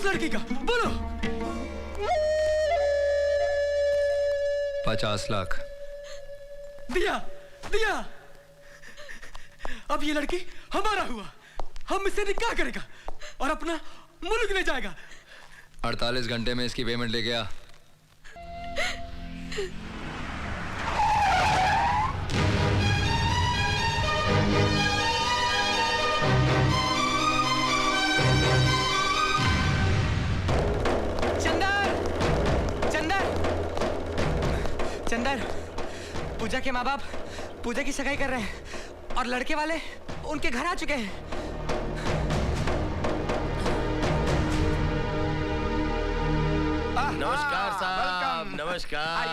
लड़की का? बोलो। 50 लाख। दिया दिया। अब ये लड़की हमारा हुआ, हम इससे निकाह करेगा और अपना मुल्क ले जाएगा। 48 घंटे में इसकी पेमेंट लेके आ। चंदर, पूजा के माँ बाप पूजा की सगाई कर रहे हैं और लड़के वाले उनके घर आ चुके हैं। नमस्कार साहब। नमस्कार।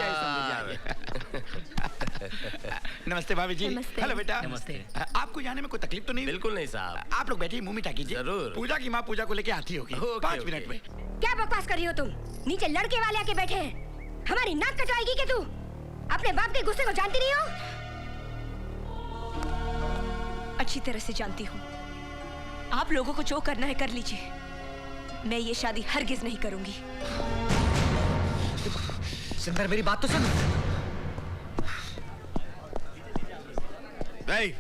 नमस्ते भाभी जी। हेलो बेटा। नमस्ते। आपको जाने में कोई तकलीफ तो नहीं? बिल्कुल नहीं साहब। आप लोग बैठिए, मुंह मीठा कीजिए। जरूर। पूजा की माँ पूजा को लेके आती होगी। 5 मिनट में। क्या बकवास कर रही हो तुम? नीचे लड़के वाले आके बैठे हैं, हमारी नाक कटवाएगी क्या तू? अपने बाप के गुस्से को जानती नहीं हो? अच्छी तरह से जानती हूँ। आप लोगों को जो करना है कर लीजिए, मैं ये शादी हरगिज नहीं करूंगी। सुंदर, मेरी बात तो सुन। नहीं,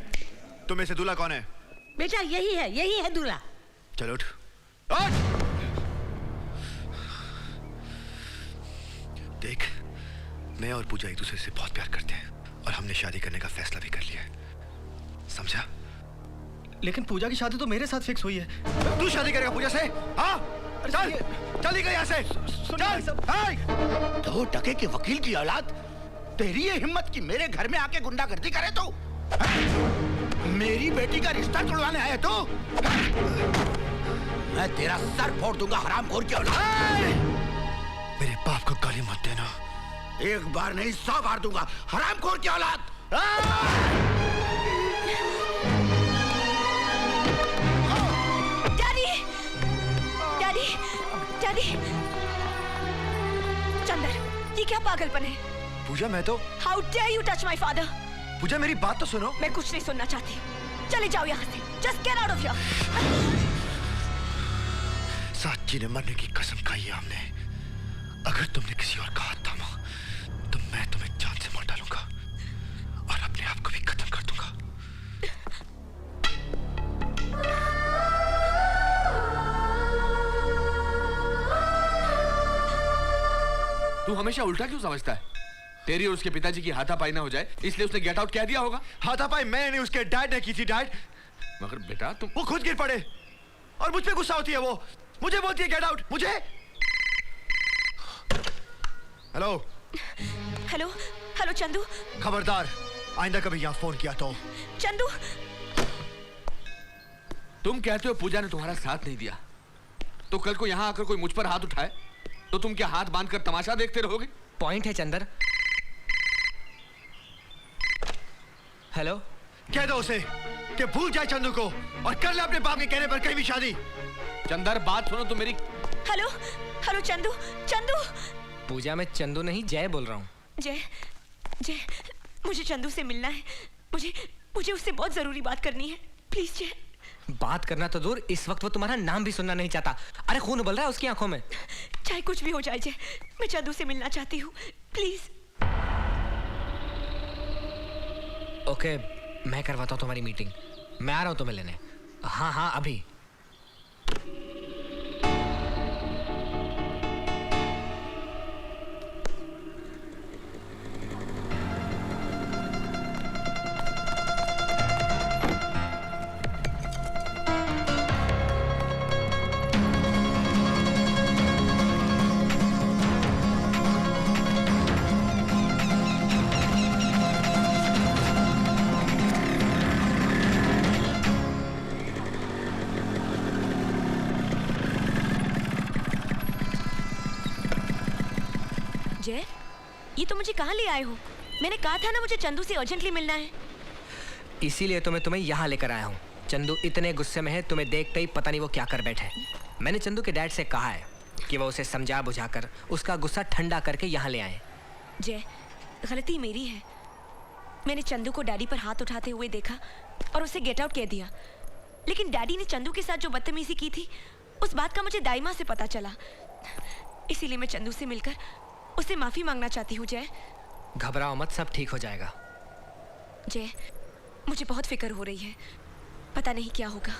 तुम में से दूल्हा कौन है? बेटा यही है दूल्हा। चलो उठ। उठ! देख, मैं और पूजा एक दूसरे से बहुत प्यार करते हैं और हमने शादी करने का फैसला भी कर लिया है, समझा? लेकिन पूजा की शादी तो मेरे साथ फिक्स हुई है। तू शादी करेगा पूजा से? हाँ? चल, चल निकल यहाँ से। चल। 2 टके के वकील की औलाद, तेरी ये हिम्मत कि मेरे घर में आके गुंडागर्दी करे तू? मेरी बेटी का रिश्ता जुड़वाने आया तू? मैं तेरा सर फोड़ दूंगा, हरामखोर की औलाद। मेरे बाप को गाली मत देना। एक बार नहीं 100 बार दूंगा, हरामखोर की औलाद। Daddy, daddy, daddy. चंदर, ये क्या पागलपन है? पूजा, मैं तो। How dare you touch my father? पूजा, मेरी बात तो सुनो। मैं कुछ नहीं सुनना चाहती। चले जाओ यहाँ से। Just get out of here. साची ने मरने की कसम खाई है हमने। अगर तुमने किसी और का हाथ थामा तो मैं तुम्हें जान से मार डालूंगा और अपने आप को भी खत्म कर दूंगा। तू हमेशा उल्टा क्यों समझता है? तेरी और उसके पिताजी की हाथापाई ना हो जाए इसलिए उसने गेट आउट कह दिया होगा। हाथापाई मैं नहीं, उसके डैड ने की थी। डैड, मगर बेटा तुम। वो खुद गिर पड़े और मुझ पे गुस्सा होती है। वो मुझे बोलती है गेट आउट। मुझे। Hello hello hello Chandu. खबरदार, आइंदा कभी यहाँ फोन किया तो। चंदू, तुम कहते हो पूजा ने तुम्हारा साथ नहीं दिया, तो कल को यहाँ आकर कोई मुझ पर हाथ उठाए तो तुम क्या हाथ बांधकर तमाशा देखते रहोगे? पॉइंट है चंदर। हेलो, कह दो उसे कि भूल जाए चंदू को और कर ले अपने बाप के कहने पर कहीं भी शादी। चंदर, बात सुनो तो मेरी। Hello hello Chandu, Chandu. पूजा, मैं चंदू नहीं जय बोल रहा हूँ। जय, जय, मुझे चंदू से मिलना है। मुझे उससे बहुत जरूरी बात करनी है। प्लीज जय। बात करना तो दूर, इस वक्त वो तुम्हारा नाम भी सुनना नहीं चाहता। अरे खून उबल रहा है उसकी आंखों में। चाहे कुछ भी हो जाए जय, मैं चंदू से मिलना चाहती हूँ, प्लीज। ओके, मैं करवाता हूँ तुम्हारी मीटिंग। मैं आ रहा हूँ तुम्हें लेने। हाँ हाँ, अभी। जय, ये तो मुझे कहाँ ले आए हो? मैंने कहा था ना मुझे चंदू से अर्जेंटली मिलना है। इसीलिए तो मैं तुम्हें यहाँ लेकर आया हूँ। चंदू इतने गुस्से में है, तुम्हें देखते ही पता नहीं वो क्या कर बैठे। मैंने चंदू के डैड से कहा है कि वो उसे समझा बुझाकर उसका गुस्सा ठंडा करके यहाँ ले आए। जय, गलती मेरी है। मैंने चंदू को डैडी पर हाथ उठाते हुए देखा और उसे गेट आउट कह दिया। लेकिन डैडी ने चंदू के साथ जो बदतमीजी की थी उस बात का मुझे दाई माँ से पता चला, इसीलिए मैं चंदू से मिलकर उससे माफी मांगना चाहती हूँ। जय, घबराओ मत, सब ठीक हो जाएगा। जय, मुझे बहुत फिक्र हो रही है, पता नहीं क्या होगा।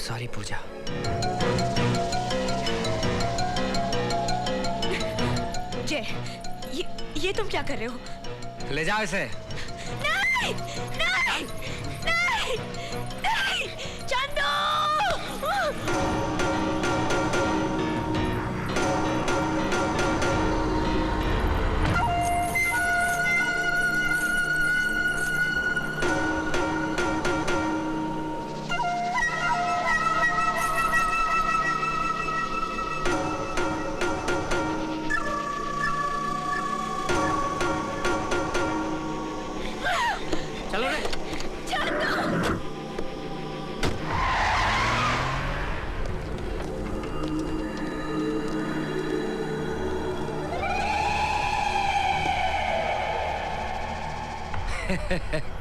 सॉरी पूजा। जय, ये तुम क्या कर रहे हो? ले जाओ इसे। नहीं, नहीं, नहीं, नहीं, चंदू!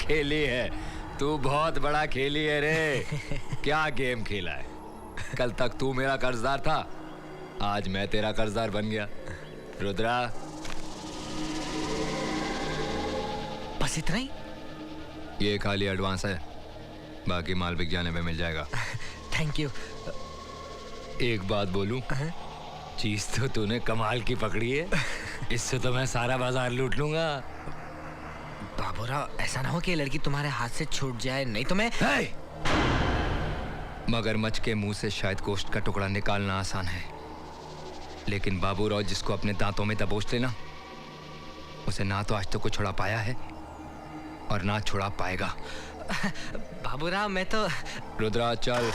खेली है तू, बहुत बड़ा खेली है रे। क्या गेम खेला है? कल तक तू मेरा कर्जदार था, आज मैं तेरा कर्जदार बन गया। रुद्रा, बस इतना ही? ये खाली एडवांस है, बाकी माल बिक जाने में मिल जाएगा। Thank you. एक बात बोलूं, चीज तो तूने कमाल की पकड़ी है, इससे तो मैं सारा बाजार लूट लूंगा। बाबूराव, ऐसा ना हो कि ये लड़की तुम्हारे हाथ से छूट जाए, नहीं तो मैं। मगरमच्छ के मुंह से शायद गोश्त का टुकड़ा निकालना आसान है, लेकिन बाबूराव जिसको अपने दांतों में दबोच लेना, उसे ना तो आज तक को छुड़ा पाया है और ना छुड़ा पाएगा। बाबूराव, मैं तो। रुद्रा चल।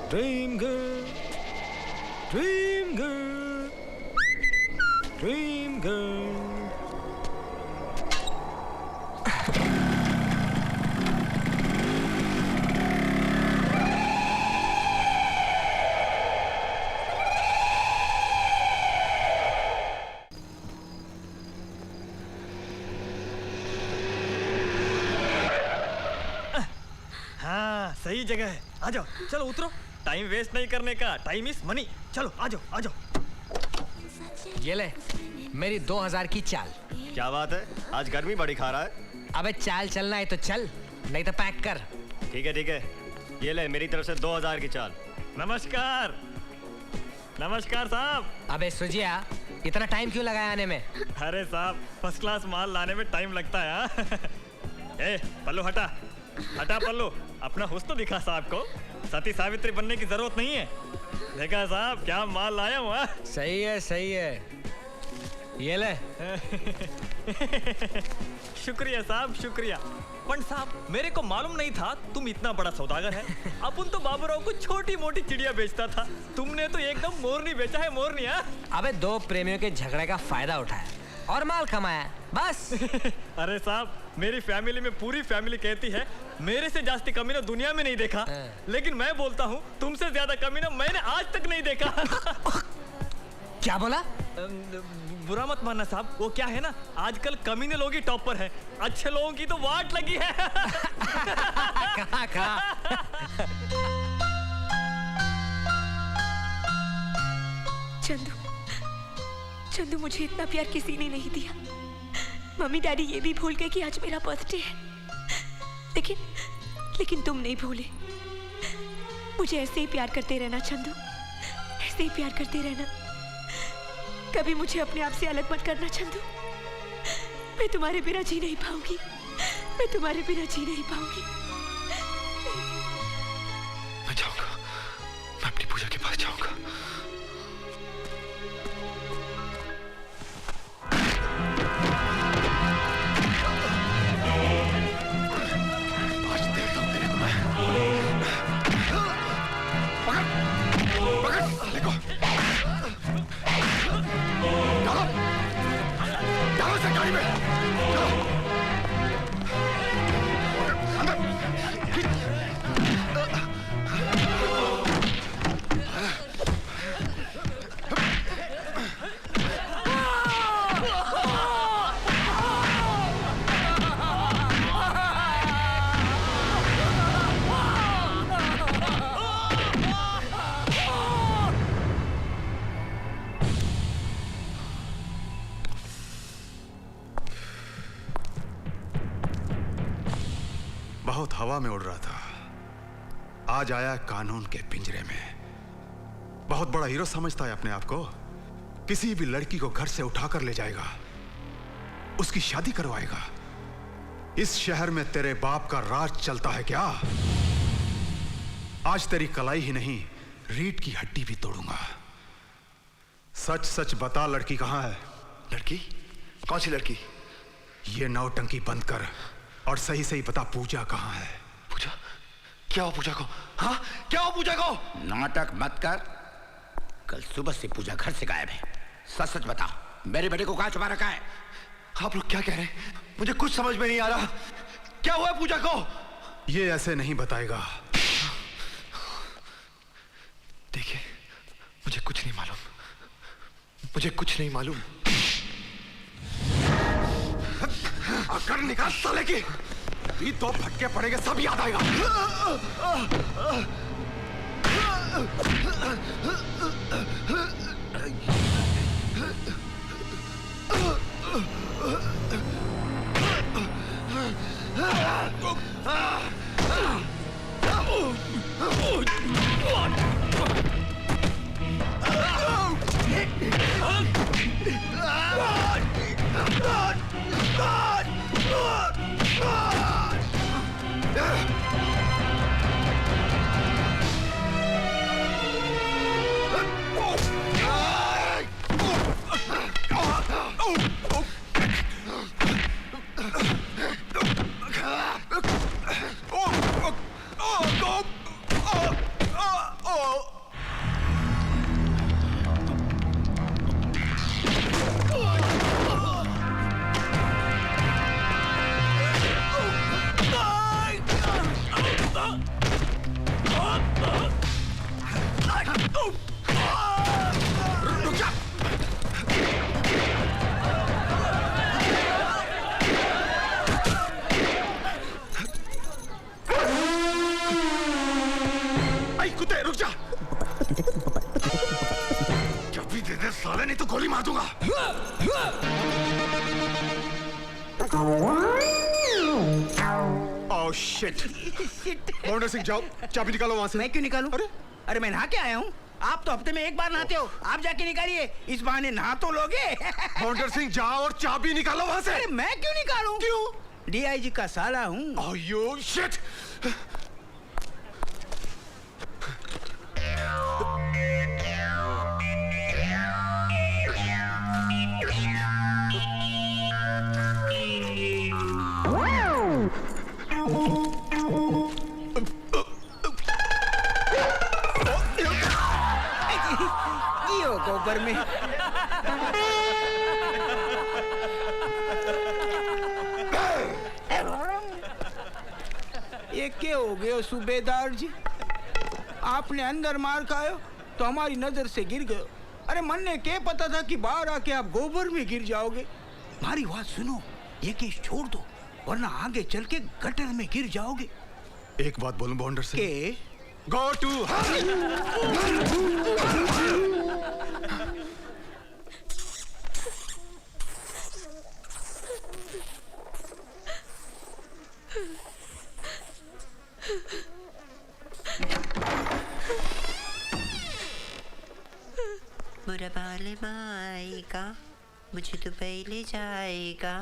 Dream girl, dream girl, dream girl. हाँ, सही जगह है। आ जाओ, चलो उतरो। टाइम वेस्ट नहीं करने का, टाइम इज मनी। चलो आ जाओ, आ जाओ। ये ले मेरी 2000 की चाल। क्या बात है, आज गर्मी बड़ी खा रहा है। अबे चाल चलना है तो चल, नहीं तो पैक कर। ठीक है ठीक है, ये ले मेरी तरफ से 2000 की चाल। नमस्कार, नमस्कार साहब। अबे सुजिया, इतना टाइम क्यों लगाया आने में? अरे साहब, फर्स्ट क्लास माल लाने में टाइम लगता है। हाँ? ए पल्लू हटा, हटा पल्लू, अपना हुस्न तो दिखा साहब को। सती सावित्री बनने की जरूरत नहीं है। देखा साहब क्या माल लाया हूँ। सही है, सही है। ये ले। शुक्रिया साहब, शुक्रिया। पंड साहब, मेरे को मालूम नहीं था तुम इतना बड़ा सौदागर है। अपन तो बाबूराव को छोटी मोटी चिड़िया बेचता था, तुमने तो एकदम मोरनी बेचा है, मोरनी। अबे दो प्रेमियों के झगड़े का फायदा उठाया और माल कमाया, बस। अरे साहब, मेरी फैमिली में पूरी फैमिली कहती है मेरे से जास्ती कमीना दुनिया में नहीं देखा, लेकिन मैं बोलता हूँ तुमसे ज्यादा कमीना मैंने आज तक नहीं देखा। क्या बोला? बुरा मत मानना साहब, वो क्या है ना, आजकल कमीने लोग ही टॉप पर है, अच्छे लोगों की तो वाट लगी है। कहाँ कहाँ? चंदू, चंदू, मुझे इतना प्यार किसी ने नहीं दिया। मम्मी डैडी ये भी भूल गए कि आज मेरा बर्थडे है, लेकिन तुम नहीं भूले। मुझे ऐसे ही प्यार करते रहना चंदू, ऐसे ही प्यार करते रहना। कभी मुझे अपने आप से अलग मत करना चंदू। मैं तुम्हारे बिना जी नहीं पाऊंगी, मैं तुम्हारे बिना जी नहीं पाऊंगी। मैं जाऊंगा, मैं अपनी पूजा के पास जाऊंगा। गाड़ी में चलो। अंदर बहुत हवा में उड़ रहा था, आज आया कानून के पिंजरे में। बहुत बड़ा हीरो समझता है अपने आप को। किसी भी लड़की को घर से उठाकर ले जाएगा, उसकी शादी करवाएगा। इस शहर में तेरे बाप का राज चलता है क्या? आज तेरी कलाई ही नहीं, रीढ़ की हड्डी भी तोड़ूंगा। सच सच बता, लड़की कहां है? लड़की? कौन सी लड़की? ये नौटंकी बंद कर और सही सही बता, पूजा कहां है? पूजा? क्या हो पूजा को? हाँ, क्या हो पूजा को? नाटक मत कर। कल सुबह से पूजा घर से गायब है। सच सच बता, मेरे बेटे को कहां छुपा रखा है? आप लोग क्या कह रहे हैं? मुझे कुछ समझ में नहीं आ रहा। क्या हुआ है पूजा को? ये ऐसे नहीं बताएगा। देखिए, मुझे कुछ नहीं मालूम, मुझे कुछ नहीं मालूम। अगर निकाल साले की, भी दो फटके पड़ेंगे, सब याद आएगा। कुत्ते रुक जा। जब भी दे दे साले, नहीं तो गोली मार दूंगा। Oh shit. मौंडर सिंह जाओ, चाबी निकालो वहां से। मैं क्यों निकालूं? अरे मैं नहा के आया हूँ। आप तो हफ्ते में एक बार नहाते हो, आप जाके निकालिए। इस बहाने नहा तो लोगे। मौंडर सिंह जाओ और चाबी निकालो वहां से। अरे मैं क्यों निकालूं? क्यों? डीआईजी का साला हूँ। Oh you shit. गोबर में ये क्या हो गया सूबेदार जी? आपने अंदर मार खायो तो हमारी नजर से गिर गए। अरे मन ने क्या पता था कि बाहर आके आप गोबर में गिर जाओगे। हमारी बात सुनो, ये केस छोड़ दो, वरना आगे चल के गटर में गिर जाओगे। एक बात बोलूं बॉन्डर सिंह? के गो टू बुरा बाल आएगा, मुझे तो पहले जाएगा।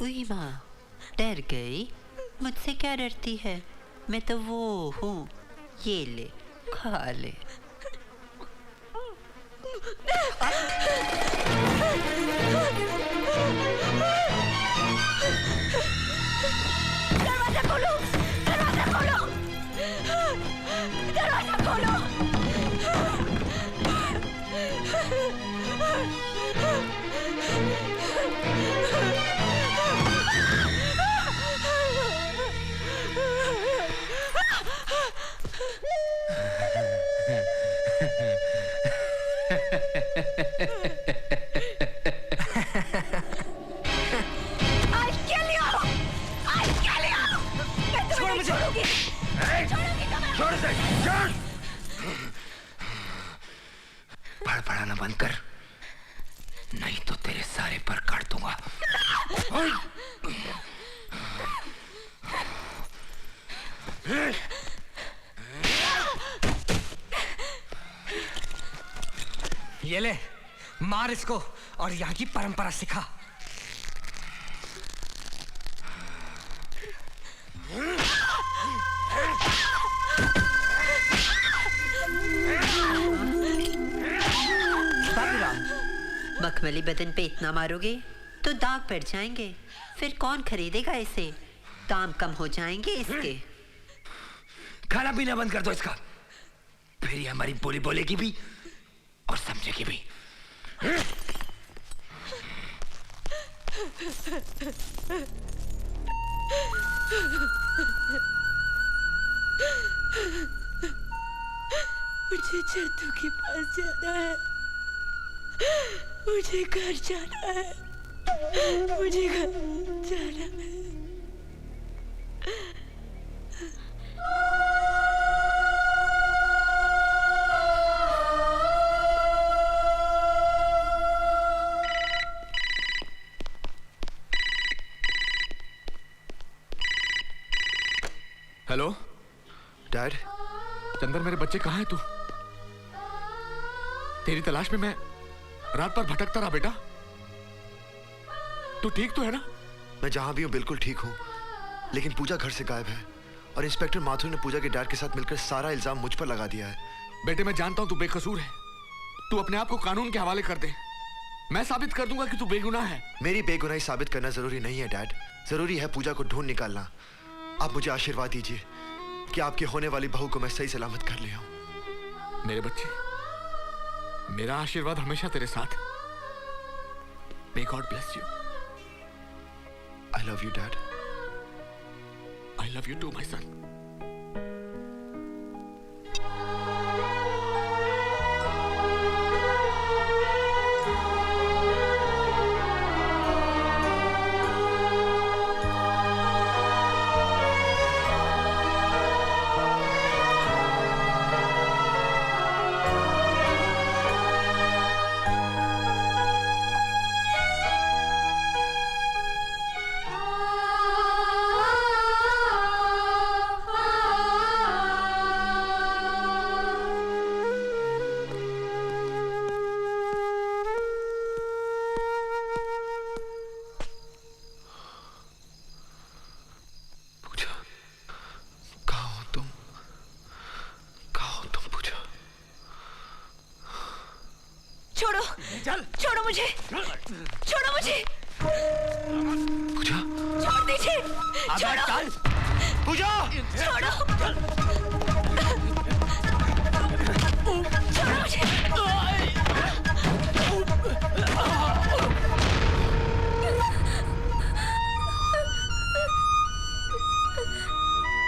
उई माँ, डर गई? मुझसे क्या डरती है? मैं तो वो हूँ, ये ले, खा ले। दरवाजा खोलो, दरवाजा खोलो, दरवाजा खोलो। I'll kill you! I'll kill you! मैं तुम्हें नहीं छोड़ूंगी! छोड़ूंगी तुम्हें! छोड़ से, छोड़! बड़बड़ाना बंद कर, नहीं तो तेरे सारे पर काट दूंगा। ये ले, मार इसको और यहाँ की परंपरा सिखा। मखमली बदन पे इतना मारोगे तो दाग पड़ जाएंगे, फिर कौन खरीदेगा इसे? दाम कम हो जाएंगे इसके। खाना पीना बंद कर दो इसका, फिर ये हमारी बोली बोलेगी भी और समझेगी भी। मुझे चंदू के पास जाना है, मुझे घर जाना है, मुझे घर जाना है। हेलो डैड, चंदर, मेरे बच्चे कहाँ हैं? तू तेरी तलाश में मैं रात भर भटकता रहा बेटा। तू ठीक तो है ना? मैं जहां भी हूं बिल्कुल ठीक हूं, लेकिन पूजा घर से गायब है और इंस्पेक्टर माथुर ने पूजा के डैड के साथ मिलकर सारा इल्जाम मुझ पर लगा दिया है। बेटे, मैं जानता हूं तू बेकसूर है। तू अपने आप को कानून के हवाले कर दे। मैं साबित कर दूंगा कि तू बेगुनाह है। मेरी बेगुनाही साबित करना जरूरी नहीं है डैड, जरूरी है पूजा को ढूंढ निकालना। आप मुझे आशीर्वाद दीजिए कि आपकी होने वाली बहू को मैं सही सलामत कर लिया हूं। मेरे बच्चे, मेरा आशीर्वाद हमेशा तेरे साथ है। May God bless you. I love you, Dad. I love you too, my son. छोड़ो मुझे, छोड़ो मुझे। पूजा, छोड़ दीजिए, छोड़ो। पूजा, छोड़ो, छोड़ो मुझे।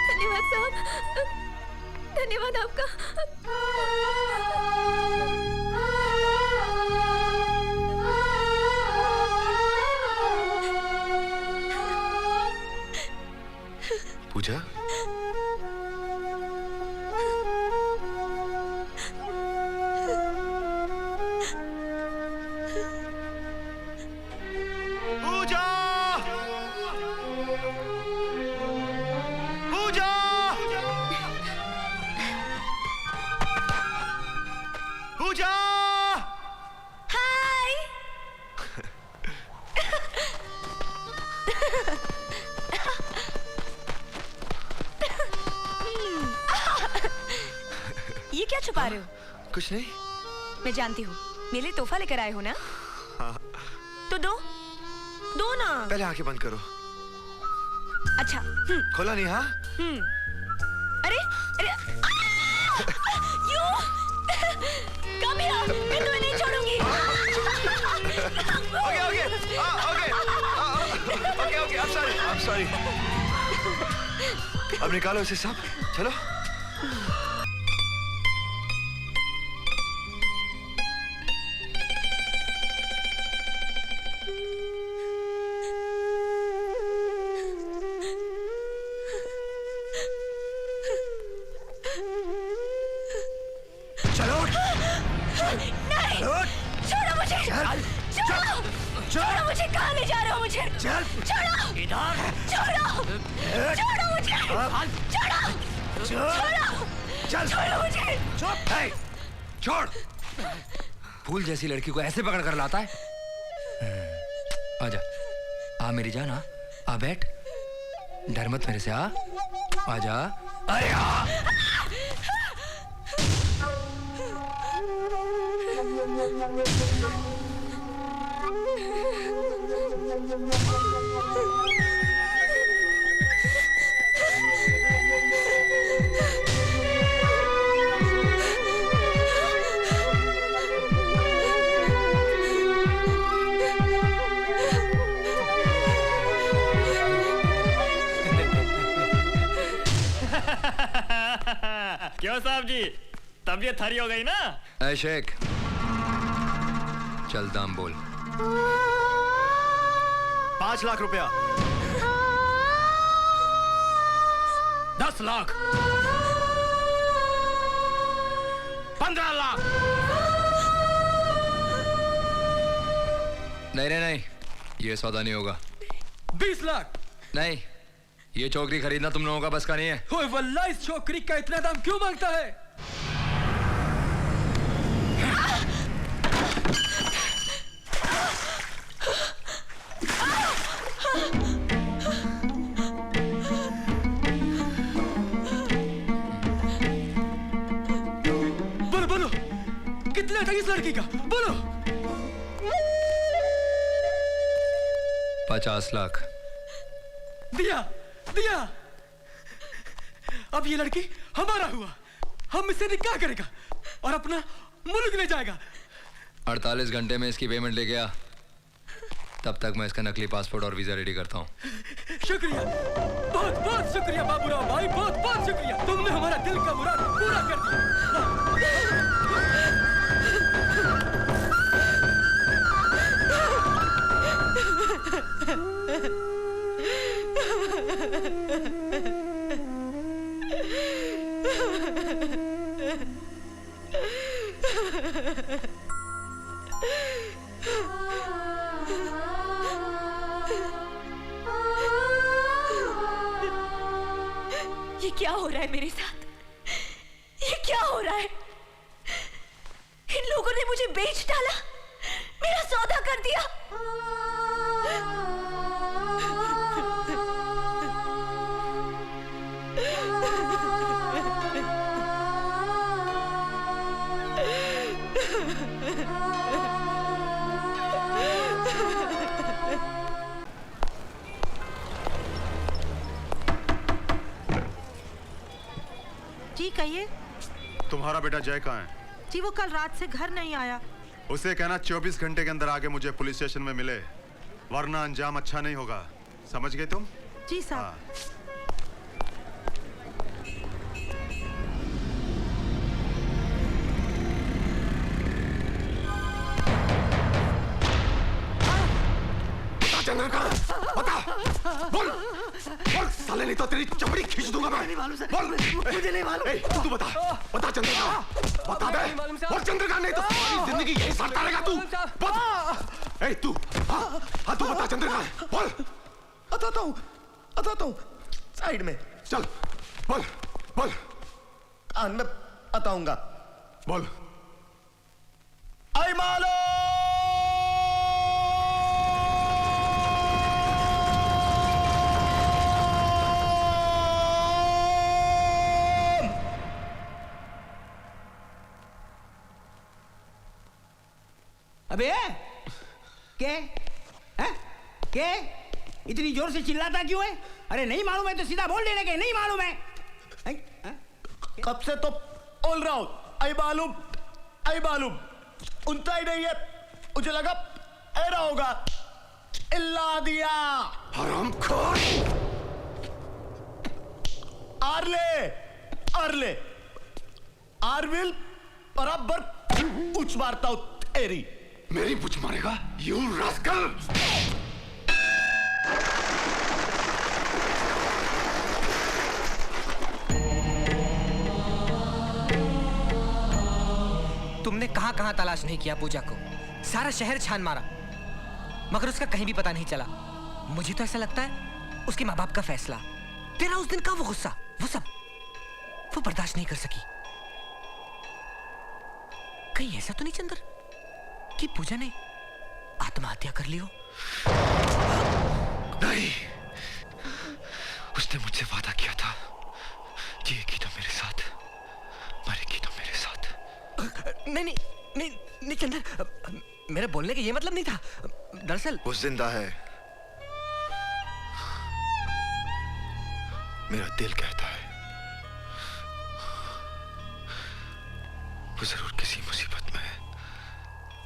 धन्यवाद साहब, धन्यवाद आपका। पूजा, पूजा, पूजा, पूजा। हाय। ये क्या छुपा रहे हो? कुछ नहीं। मैं जानती हूँ, मेरे लिए तोहफा लेकर आए हो ना? हाँ। तो दो, दो ना। पहले आंखें बंद करो। अच्छा। खोला नहीं? हाँ। अरे, अरे, यू, कम हियर, मैं तुम्हें नहीं छोड़ूंगी। Okay, I'm sorry. अब निकालो इसे सब, चलो। नहीं, छोड़ो मुझे, छोड़ो, छोड़ो मुझे, कहाँ ले जा रहे हो मुझे? छोड़ो, इधर, छोड़ो, छोड़ो मुझे, छोड़ो, छोड़ो, छोड़ो मुझे, छोड़। फूल जैसी लड़की को ऐसे पकड़ कर लाता है? आजा, आ मेरी जान, आ बैठ, डर मत मेरे से, आजा, अरे आ। क्यों साहब जी, तबीयत हरी हो गई ना? ऐ शेख, चल दाम बोल। 5 लाख रुपया। 10 लाख, 15 लाख। नहीं नहीं नहीं, ये सौदा नहीं होगा। 20 लाख। नहीं, ये छोकरी खरीदना तुम लोगों का बस का नहीं है। ओए वल्लाह, इस छोकरी का इतना दाम क्यों मांगता है? बोलो बोलो, कितना था इस लड़की का? बोलो। 50 लाख। दिया दिया। अब ये लड़की हमारा हुआ, हम इससे निकाह करेगा और अपना मुल्क ले जाएगा। 48 घंटे में इसकी पेमेंट ले गया, तब तक मैं इसका नकली पासपोर्ट और वीजा रेडी करता हूँ। शुक्रिया, बहुत बहुत शुक्रिया बाबूराव भाई, बहुत बहुत शुक्रिया। तुमने हमारा दिल का मुराद पूरा कर दिया। ये क्या हो रहा है मेरे साथ? ये क्या हो रहा है? इन लोगों ने मुझे बेच डाला, मेरा सौदा कर दिया। जी कहिए। तुम्हारा बेटा जय कहाँ है? जी वो कल रात से घर नहीं आया। उसे कहना 24 घंटे के अंदर आके मुझे पुलिस स्टेशन में मिले, वरना अंजाम अच्छा नहीं होगा। समझ गए तुम? जी साहब। चंद्र कहाँ? बता, बोल, बोल साले, नहीं तो तेरी चमड़ी खींच दूंगा मैं। बोल, मुझे नहीं मालूम। तू बता, बता चंद्र कहाँ? बता दे, बोल चंद्र कहाँ, नहीं तो सारी जिंदगी यही सड़ता रहेगा तू। बोल, तू, हाँ तू बता चंद्र कहाँ? बोल। बताता हूँ, साइड में। चल, बोल, बोल। कान में बताऊंगा। बोल। आई मालो। अबे क्या है? क्या इतनी जोर से चिल्लाता क्यों है? अरे नहीं मालूम है तो सीधा बोल देने के नहीं मालूम है। कब से तो बोल रहा हूं, आई मालूम, आई मालूम। उनता ही नहीं है, मुझे लगा ऐरा होगा। इल्ला दिया हरामखोर। आरले आरले आरविल बराबर उच मारता हूं तेरी। मेरी पूछ मारेगा? You rascal! तुमने कहां कहां तलाश नहीं किया पूजा को, सारा शहर छान मारा, मगर उसका कहीं भी पता नहीं चला। मुझे तो ऐसा लगता है उसके माँ बाप का फैसला, तेरा उस दिन का वो गुस्सा, वो सब वो बर्दाश्त नहीं कर सकी। कहीं ऐसा तो नहीं चंदर कि पूजा ने आत्महत्या कर ली हो? नहीं, उसने मुझसे वादा किया था, जिएगी तो मेरे साथ, मरेगी तो मेरे साथ। नहीं नहीं नहीं नहीं चंदर, मेरे बोलने का ये मतलब नहीं था। दरअसल वो जिंदा है, मेरा दिल कहता है वो जरूर किसी मुसीबत में है।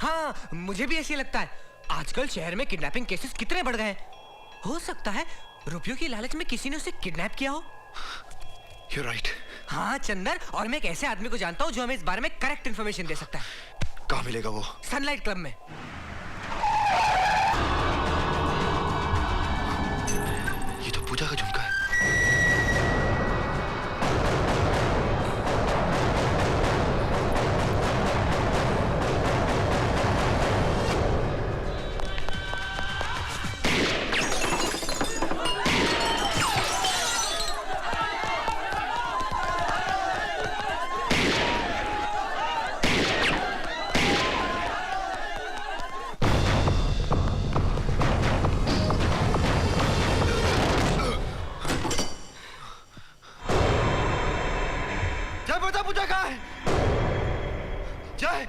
हाँ, मुझे भी ऐसे लगता है। आजकल शहर में किडनैपिंग केसेस कितने बढ़ गए हैं। हो सकता है रुपयों की लालच में किसी ने उसे किडनैप किया हो। You're right. हाँ चंदर, और मैं एक ऐसे आदमी को जानता हूँ जो हमें इस बारे में करेक्ट इन्फॉर्मेशन दे सकता है। कहाँ मिलेगा वो? सनलाइट क्लब में। ये तो पूजा का झुमका है। पूजा कहाँ है? जय,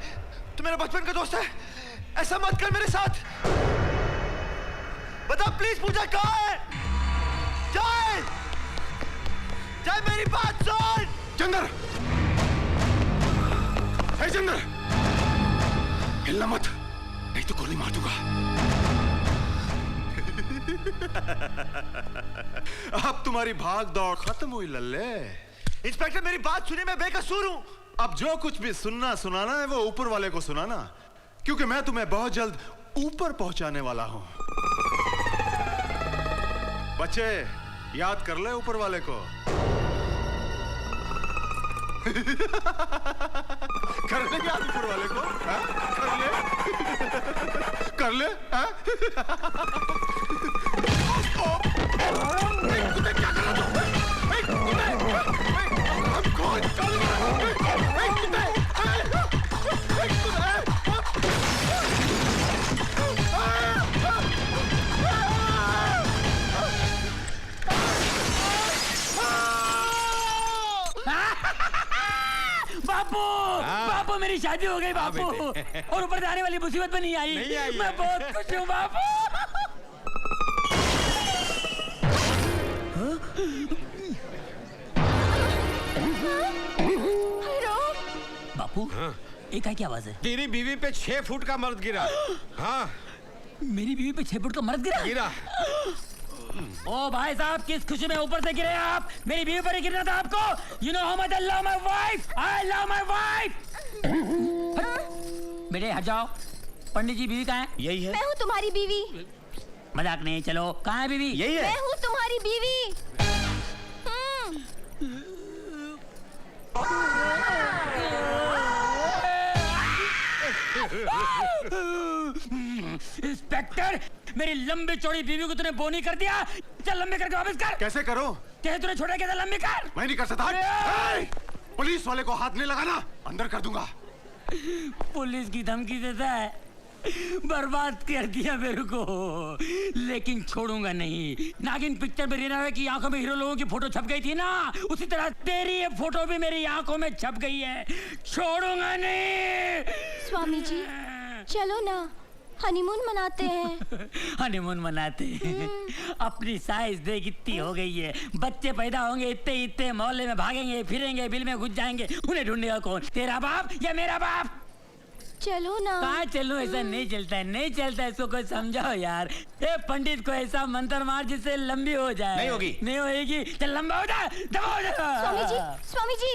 तू मेरा बचपन का दोस्त है, ऐसा मत कर मेरे साथ। बता प्लीज, पूजा कहाँ है? जय, जय मेरी बात सुन। चंदर, हे चंदर, हिलना मत, नहीं तो गोली मार दूंगा। अब तुम्हारी भाग दौड़ खत्म हुई लल्ले। इंस्पेक्टर मेरी बात सुनिए, मैं बेकसूर हूं। अब जो कुछ भी सुनना सुनाना है वो ऊपर वाले को सुनाना, क्योंकि मैं तुम्हें बहुत जल्द ऊपर पहुंचाने वाला हूं। बच्चे याद कर ले ऊपर वाले को। कर ले याद ऊपर वाले को, हा? कर ले हा? क्या कर रहा तू? बापू, बापू मेरी शादी हो गई बापू, और ऊपर से आने वाली मुसीबत में नहीं आई। मैं बहुत खुश हूँ बापू। बापू, एक क्या आवाज है? तेरी बीवी पे 6 फुट का मर्द गिरा। हाँ, मेरी बीवी पे 6 फुट का मर्द गिरा? ओ भाई साहब, किस खुशी में ऊपर से गिरे आप? मेरी बीवी पर ही गिरना था आपको। You know how much I love my wife. I love my wife. बेटे हट जाओ। पंडित जी, बीवी कहाँ है? यही है। मैं हूँ तुम्हारी बीवी। मजाक नहीं, चलो। कहाँ है बीवी? यही है। मैं हूँ तुम्हारी बीवी। इंस्पेक्टर, मेरी लंबी चौड़ी बीवी को तूने बोनी कर दिया। चल लंबे करके वापस कर। कैसे करो? कैसे तूने छोड़ा? कैसे लंबी कर? मैं नहीं कर सकता। पुलिस वाले को हाथ नहीं लगाना, अंदर कर दूंगा। पुलिस की धमकी देता है? बर्बाद कर दिया मेरे को, लेकिन छोड़ूंगा नहीं। नागिन पिक्चर में रीना की आंखों में हीरो लोगों की फोटो छप गई थी ना, उसी तरह तेरी ये फोटो भी मेरी आंखों में छप गई है। छोड़ूंगा नहीं। स्वामी जी, चलो ना, हनीमून मनाते हैं। हनीमून मनाते हैं? अपनी साइज देख इतनी हो गई है, बच्चे पैदा होंगे इतने इतने, मोहल्ले में भागेंगे फिरेंगे, बिल में घुस जाएंगे, उन्हें ढूंढेगा कौन? तेरा बाप या मेरा बाप? चलो ना। कहाँ चलो? ऐसा नहीं चलता है, नहीं चलता है। इसको कोई समझाओ यार। ए पंडित को ऐसा मंत्र मार जिससे लंबी हो जाए। नहीं होगी। नहीं होगी। चल लंबा हो जा, दबा हो जा। स्वामी जी, स्वामी जी।